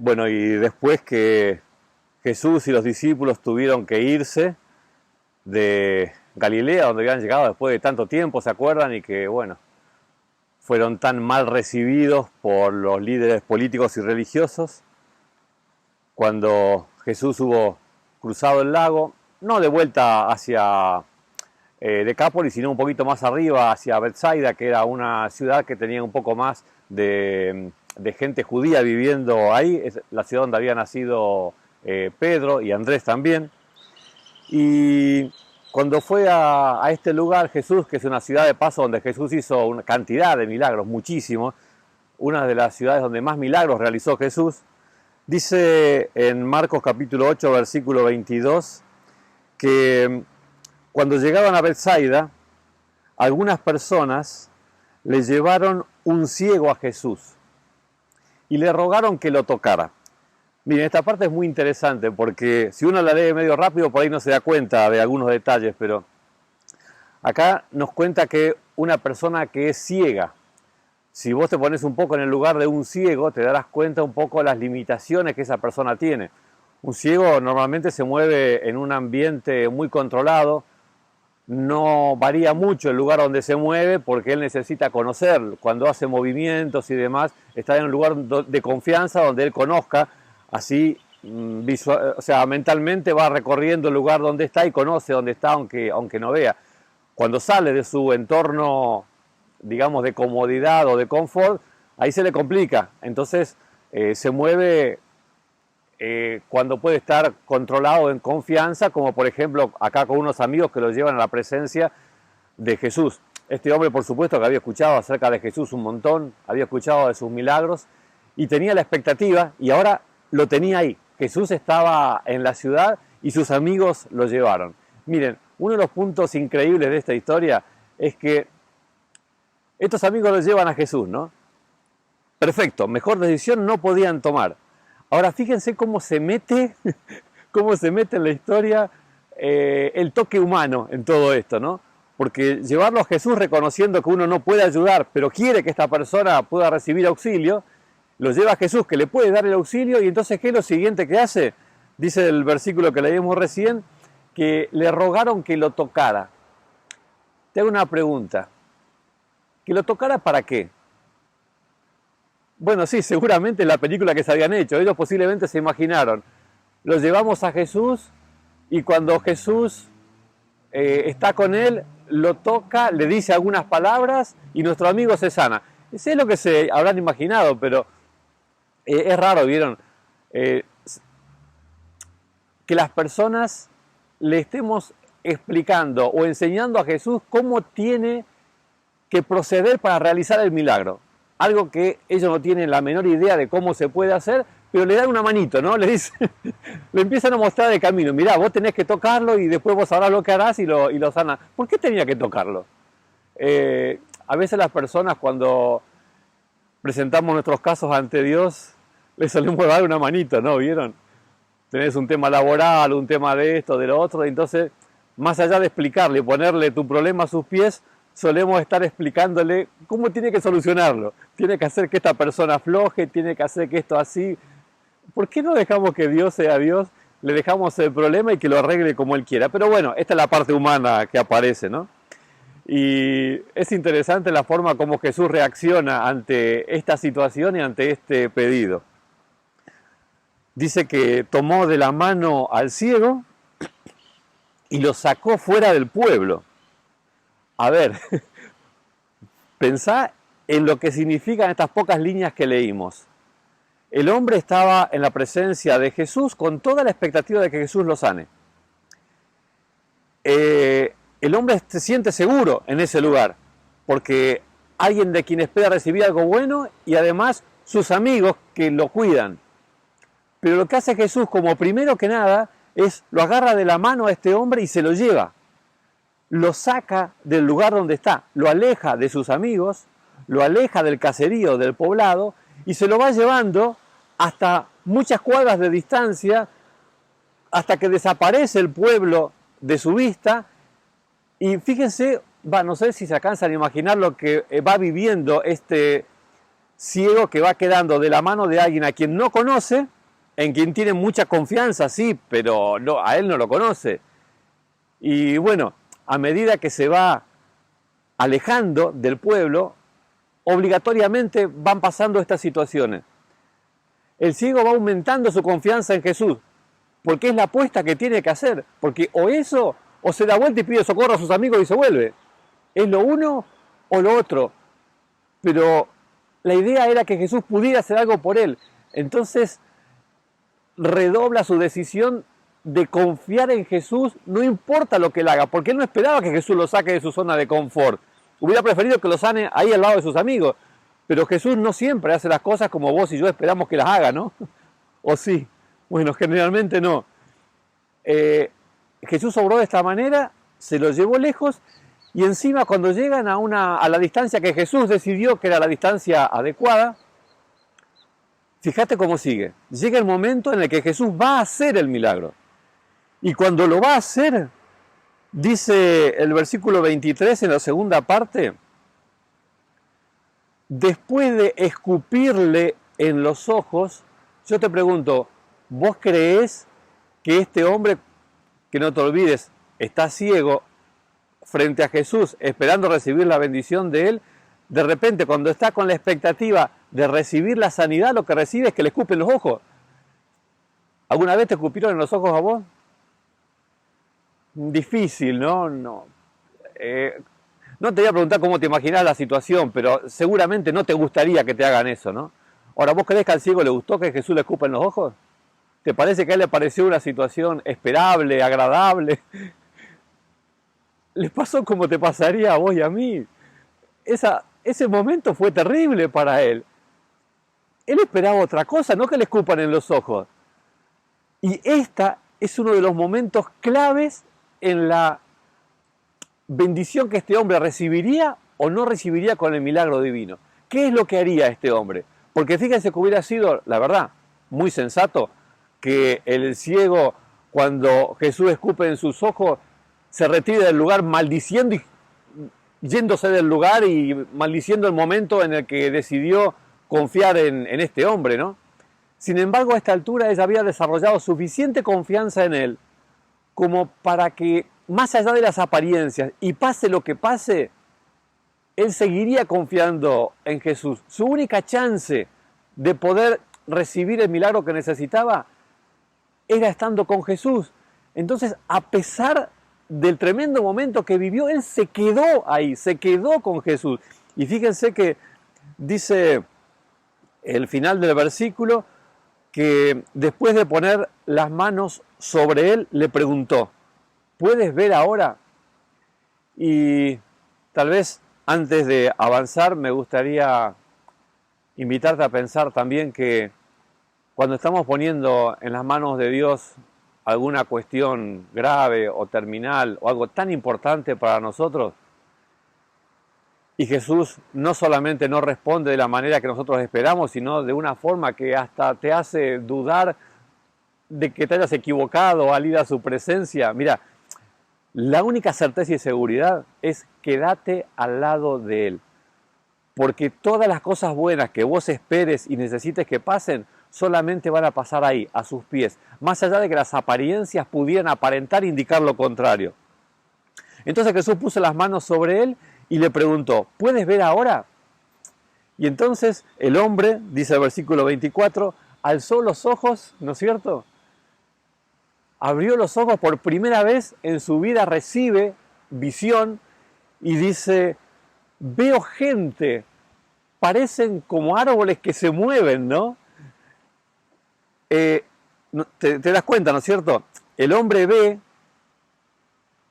Bueno, y después que Jesús y los discípulos tuvieron que irse de Galilea, donde habían llegado después de tanto tiempo, ¿se acuerdan? Y que, bueno, fueron tan mal recibidos por los líderes políticos y religiosos. Cuando Jesús hubo cruzado el lago, no de vuelta hacia Decápolis, sino un poquito más arriba, hacia Betsaida, que era una ciudad que tenía un poco más de gente judía viviendo ahí, es la ciudad donde había nacido Pedro y Andrés también. Y cuando fue a este lugar Jesús, que es una ciudad de paso donde Jesús hizo una cantidad de milagros, muchísimos, una de las ciudades donde más milagros realizó Jesús, dice en Marcos capítulo 8, versículo 22, que cuando llegaban a Betsaida, algunas personas le llevaron un ciego a Jesús y le rogaron que lo tocara. Miren, esta parte es muy interesante porque si uno la lee medio rápido, por ahí no se da cuenta de algunos detalles, pero acá nos cuenta que una persona que es ciega, si vos te pones un poco en el lugar de un ciego, te darás cuenta un poco de las limitaciones que esa persona tiene. Un ciego normalmente se mueve en un ambiente muy controlado, no varía mucho el lugar donde se mueve porque él necesita conocer. Cuando hace movimientos y demás, está en un lugar de confianza donde él conozca, así mentalmente va recorriendo el lugar donde está y conoce dónde está aunque no vea. Cuando sale de su entorno, digamos, de comodidad o de confort, ahí se le complica. Entonces se mueve cuando puede estar controlado en confianza, como por ejemplo acá con unos amigos que los llevan a la presencia de Jesús. Este hombre, por supuesto, que había escuchado acerca de Jesús un montón, había escuchado de sus milagros y tenía la expectativa, y ahora lo tenía ahí. Jesús estaba en la ciudad y sus amigos lo llevaron. Miren, uno de los puntos increíbles de esta historia es que estos amigos lo llevan a Jesús, ¿no? Perfecto, mejor decisión no podían tomar. Ahora fíjense cómo se mete en la historia el toque humano en todo esto, ¿no? Porque llevarlo a Jesús reconociendo que uno no puede ayudar, pero quiere que esta persona pueda recibir auxilio, lo lleva a Jesús que le puede dar el auxilio, y entonces ¿qué es lo siguiente que hace? Dice el versículo que leímos recién, que le rogaron que lo tocara. Te hago una pregunta. ¿Que lo tocara para qué? Bueno, sí, seguramente la película que se habían hecho, ellos posiblemente se imaginaron, lo llevamos a Jesús y cuando Jesús está con él, lo toca, le dice algunas palabras y nuestro amigo se sana. Eso es lo que se habrán imaginado, pero es raro, ¿vieron? Que las personas le estemos explicando o enseñando a Jesús cómo tiene que proceder para realizar el milagro. Algo que ellos no tienen la menor idea de cómo se puede hacer, pero le dan una manito, ¿no? Le dicen, le empiezan a mostrar el camino. Mirá, vos tenés que tocarlo y después vos sabrás lo que harás y lo sana. ¿Por qué tenía que tocarlo? A veces las personas cuando presentamos nuestros casos ante Dios, les solemos dar una manito, ¿no? ¿Vieron? Tenés un tema laboral, un tema de esto, de lo otro, y entonces, más allá de explicarle, ponerle tu problema a sus pies, solemos estar explicándole cómo tiene que solucionarlo. Tiene que hacer que esta persona afloje, tiene que hacer que esto así. ¿Por qué no dejamos que Dios sea Dios? Le dejamos el problema y que lo arregle como Él quiera. Pero bueno, esta es la parte humana que aparece, ¿no? Y es interesante la forma como Jesús reacciona ante esta situación y ante este pedido. Dice que tomó de la mano al ciego y lo sacó fuera del pueblo. A ver, pensá en lo que significan estas pocas líneas que leímos. El hombre estaba en la presencia de Jesús con toda la expectativa de que Jesús lo sane. El hombre se siente seguro en ese lugar, porque alguien de quien espera recibir algo bueno y además sus amigos que lo cuidan. Pero lo que hace Jesús, como primero que nada, es lo agarra de la mano a este hombre y se lo lleva. Lo saca del lugar donde está, lo aleja de sus amigos, lo aleja del caserío, del poblado, y se lo va llevando hasta muchas cuadras de distancia, hasta que desaparece el pueblo de su vista. Y fíjense, no sé si se alcanzan a imaginar lo que va viviendo este ciego que va quedando de la mano de alguien a quien no conoce, en quien tiene mucha confianza, sí, pero no, a él no lo conoce. Y bueno, a medida que se va alejando del pueblo, obligatoriamente van pasando estas situaciones. El ciego va aumentando su confianza en Jesús, porque es la apuesta que tiene que hacer, porque o eso, o se da vuelta y pide socorro a sus amigos y se vuelve. Es lo uno o lo otro. Pero la idea era que Jesús pudiera hacer algo por él. Entonces redobla su decisión de confiar en Jesús, no importa lo que él haga, porque él no esperaba que Jesús lo saque de su zona de confort. Hubiera preferido que lo sane ahí al lado de sus amigos. Pero Jesús no siempre hace las cosas como vos y yo esperamos que las haga, ¿no? ¿O sí? Bueno, generalmente no. Jesús obró de esta manera, se lo llevó lejos y encima cuando llegan a la distancia que Jesús decidió que era la distancia adecuada, fíjate cómo sigue. Llega el momento en el que Jesús va a hacer el milagro. Y cuando lo va a hacer, dice el versículo 23 en la segunda parte, después de escupirle en los ojos, yo te pregunto, ¿vos creés que este hombre, que no te olvides, está ciego frente a Jesús, esperando recibir la bendición de él? De repente, cuando está con la expectativa de recibir la sanidad, lo que recibe es que le escupen los ojos. ¿Alguna vez te escupieron en los ojos a vos? Difícil, ¿no? No. No te voy a preguntar cómo te imaginás la situación, pero seguramente no te gustaría que te hagan eso, ¿no? Ahora, ¿vos creés que al ciego le gustó que Jesús le escupa en los ojos? ¿Te parece que a él le pareció una situación esperable, agradable? Les pasó como te pasaría a vos y a mí. Ese momento fue terrible para él. Él esperaba otra cosa, no que le escupan en los ojos. Y esta es uno de los momentos claves en la bendición que este hombre recibiría o no recibiría con el milagro divino. ¿Qué es lo que haría este hombre? Porque fíjense que hubiera sido, la verdad, muy sensato que el ciego, cuando Jesús escupe en sus ojos, se retire del lugar maldiciendo y yéndose del lugar y maldiciendo el momento en el que decidió confiar en este hombre, ¿no? Sin embargo, a esta altura ella había desarrollado suficiente confianza en él como para que, más allá de las apariencias, y pase lo que pase, él seguiría confiando en Jesús. Su única chance de poder recibir el milagro que necesitaba era estando con Jesús. Entonces, a pesar del tremendo momento que vivió, él se quedó ahí, se quedó con Jesús. Y fíjense que dice el final del versículo que después de poner las manos sobre él, le preguntó, ¿puedes ver ahora? Y tal vez antes de avanzar me gustaría invitarte a pensar también que cuando estamos poniendo en las manos de Dios alguna cuestión grave o terminal o algo tan importante para nosotros, y Jesús no solamente no responde de la manera que nosotros esperamos, sino de una forma que hasta te hace dudar de que te hayas equivocado al ir a su presencia. Mira, la única certeza y seguridad es quédate al lado de Él. Porque todas las cosas buenas que vos esperes y necesites que pasen, solamente van a pasar ahí, a sus pies. Más allá de que las apariencias pudieran aparentar e indicar lo contrario. Entonces Jesús puso las manos sobre él y le preguntó, ¿puedes ver ahora? Y entonces el hombre, dice el versículo 24, alzó los ojos, ¿no es cierto? Abrió los ojos por primera vez en su vida, recibe visión y dice, veo gente, parecen como árboles que se mueven, ¿no? Te das cuenta, ¿no es cierto? El hombre ve,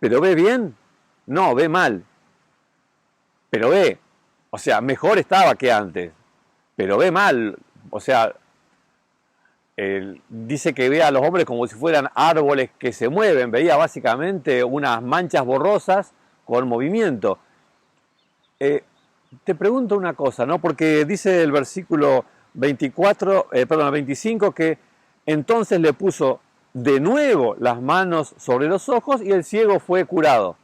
pero ¿ve bien? No, ve mal. Pero ve, o sea, mejor estaba que antes, pero ve mal, o sea, dice que ve a los hombres como si fueran árboles que se mueven, veía básicamente unas manchas borrosas con movimiento. Te pregunto una cosa, ¿no? Porque dice el versículo 25 que entonces le puso de nuevo las manos sobre los ojos y el ciego fue curado.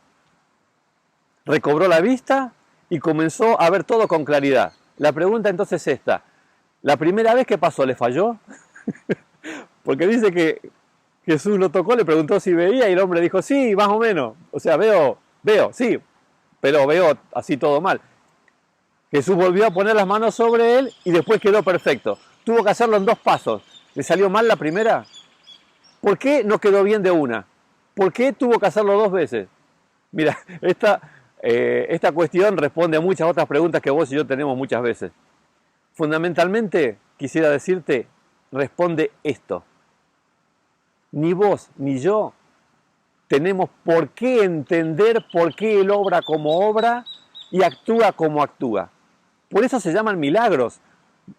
Recobró la vista y comenzó a ver todo con claridad. La pregunta entonces es esta. ¿La primera vez que pasó le falló? Porque dice que Jesús lo tocó, le preguntó si veía y el hombre dijo, sí, más o menos. O sea, veo, sí, pero veo así todo mal. Jesús volvió a poner las manos sobre él y después quedó perfecto. Tuvo que hacerlo en 2 pasos. ¿Le salió mal la primera? ¿Por qué no quedó bien de una? ¿Por qué tuvo que hacerlo 2 veces? Mira, esta cuestión responde a muchas otras preguntas que vos y yo tenemos muchas veces. Fundamentalmente, quisiera decirte, responde esto. Ni vos ni yo tenemos por qué entender por qué Él obra como obra y actúa como actúa. Por eso se llaman milagros.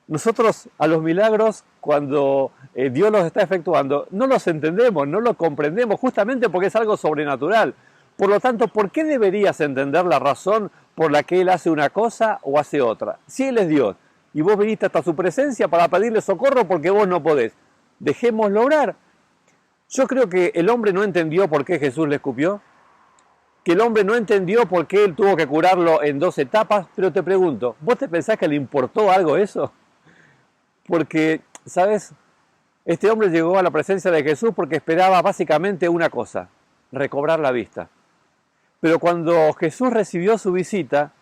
Nosotros a los milagros, cuando Dios los está efectuando, no los entendemos, no los comprendemos, justamente porque es algo sobrenatural. Por lo tanto, ¿por qué deberías entender la razón por la que Él hace una cosa o hace otra? Si Él es Dios y vos viniste hasta su presencia para pedirle socorro porque vos no podés, dejémoslo obrar. Yo creo que el hombre no entendió por qué Jesús le escupió, que el hombre no entendió por qué Él tuvo que curarlo en 2 etapas, pero te pregunto, ¿vos te pensás que le importó algo eso? Porque, ¿sabes? Este hombre llegó a la presencia de Jesús porque esperaba básicamente una cosa, recobrar la vista. Pero cuando Jesús recibió su visita,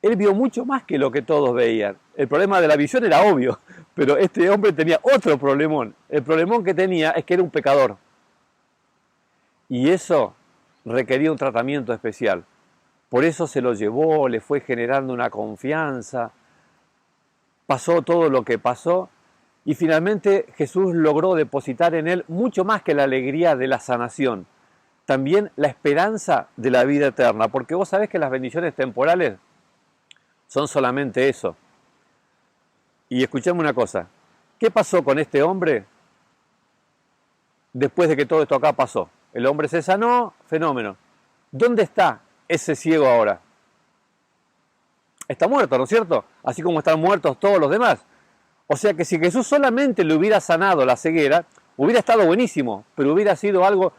Él vio mucho más que lo que todos veían. El problema de la visión era obvio, pero este hombre tenía otro problemón. El problemón que tenía es que era un pecador. Y eso requería un tratamiento especial. Por eso se lo llevó, le fue generando una confianza, pasó todo lo que pasó y finalmente Jesús logró depositar en él mucho más que la alegría de la sanación, también la esperanza de la vida eterna, porque vos sabés que las bendiciones temporales son solamente eso. Y escuchame una cosa, ¿qué pasó con este hombre después de que todo esto acá pasó? El hombre se sanó, fenómeno. ¿Dónde está ese ciego ahora? Está muerto, ¿no es cierto? Así como están muertos todos los demás. O sea que si Jesús solamente le hubiera sanado la ceguera, hubiera estado buenísimo, pero hubiera sido algo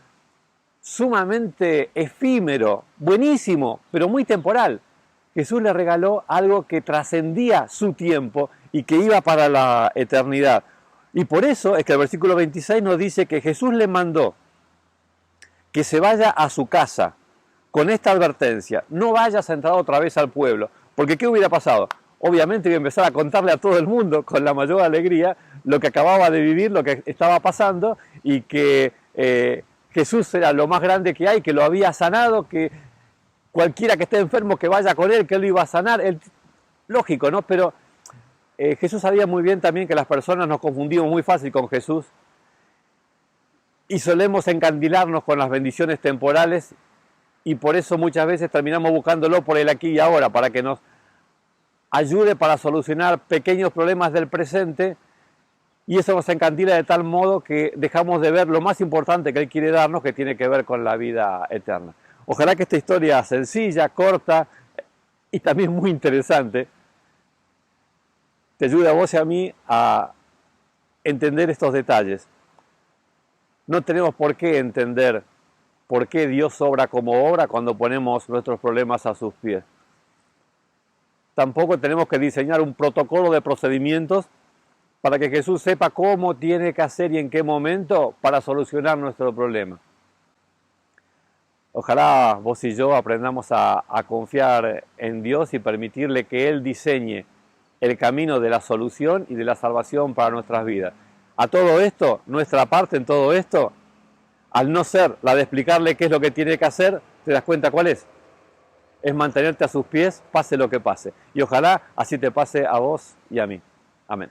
sumamente efímero, buenísimo, pero muy temporal. Jesús le regaló algo que trascendía su tiempo y que iba para la eternidad. Y por eso es que el versículo 26 nos dice que Jesús le mandó que se vaya a su casa con esta advertencia: no vayas a entrar otra vez al pueblo, porque ¿qué hubiera pasado? Obviamente iba a empezar a contarle a todo el mundo con la mayor alegría lo que acababa de vivir, lo que estaba pasando y que Jesús era lo más grande que hay, que lo había sanado, que cualquiera que esté enfermo que vaya con él, que él lo iba a sanar. Lógico, ¿no? Pero Jesús sabía muy bien también que las personas nos confundimos muy fácil con Jesús y solemos encandilarnos con las bendiciones temporales y por eso muchas veces terminamos buscándolo por el aquí y ahora, para que nos ayude para solucionar pequeños problemas del presente, y eso nos encandila de tal modo que dejamos de ver lo más importante que Él quiere darnos, que tiene que ver con la vida eterna. Ojalá que esta historia sencilla, corta y también muy interesante te ayude a vos y a mí a entender estos detalles. No tenemos por qué entender por qué Dios obra como obra cuando ponemos nuestros problemas a sus pies. Tampoco tenemos que diseñar un protocolo de procedimientos para que Jesús sepa cómo tiene que hacer y en qué momento para solucionar nuestro problema. Ojalá vos y yo aprendamos a confiar en Dios y permitirle que Él diseñe el camino de la solución y de la salvación para nuestras vidas. A todo esto, nuestra parte en todo esto, al no ser la de explicarle qué es lo que tiene que hacer, ¿te das cuenta cuál es? Es mantenerte a sus pies, pase lo que pase. Y ojalá así te pase a vos y a mí. Amén.